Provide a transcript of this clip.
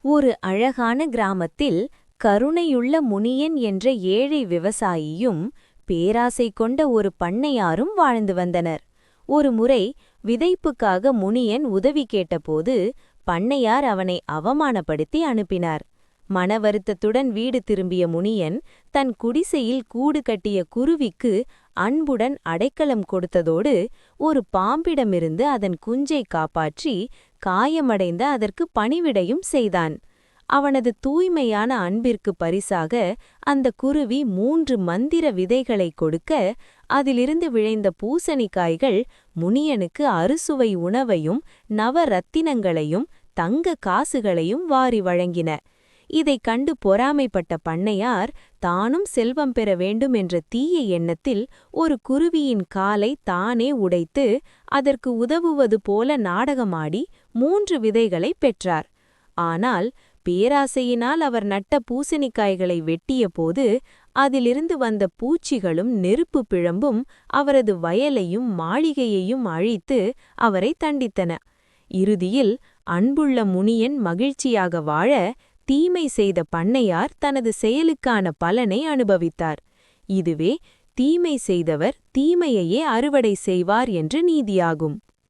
ஒரு அழகான கிராமத்தில் கருணையுள்ள முனியன் என்ற ஏழை விவசாயியும் பேராசை கொண்ட ஒரு பண்ணையாரும் வாழ்ந்து வந்தனர். ஒருமுறை விதைப்புக்காக முனியன் உதவி கேட்டபோது பண்ணையார் அவனை அவமானப்படுத்தி அனுப்பினார். மனவருத்தத்துடன் வீடு திரும்பிய முனியன் தன் குடிசையில் கூடு கட்டிய குருவிக்கு அன்புடன் அடைக்கலம் கொடுத்ததோடு ஒரு பாம்பிடமிருந்து அதன் குஞ்சை காப்பாற்றி காயமடைந்த அதற்கு பணிவிடையும் செய்தான். அவனது தூய்மையான அன்பிற்கு பரிசாக அந்த குருவி 3 மந்திர விதைகளை கொடுக்க, அதிலிருந்து விளைந்த பூசணிக்காய்கள் முனியனுக்கு அறுசுவை உணவையும் நவரத்தினங்களையும் தங்க காசுகளையும் வாரி வழங்கின. இதைக் கண்டு பொறாமைப்பட்ட பண்ணையார் தானும் செல்வம் பெற வேண்டும் என்ற தீய எண்ணத்தில் ஒரு குருவியின் காலை தானே உடைத்து அதற்கு உதவுவது போல நாடகமாடி 3 விதைகளைப் பெற்றார். ஆனால் பேராசையினால் அவர் நட்ட பூசணிக்காய்களை வெட்டியபோது அதிலிருந்து வந்த பூச்சிகளும் நெருப்பு பிழம்பும் அவரது வயலையும் மாளிகையையும் அழித்து அவரை தண்டித்தன. இறுதியில் அன்புள்ள முனியன் மகிழ்ச்சியாக வாழ தீமை செய்த பண்ணையார் தனது செயலுக்கான பலனை அனுபவித்தார். இதுவே தீமை செய்தவர் தீமையையே அறுவடை செய்வார் என்ற நீதியாகும்.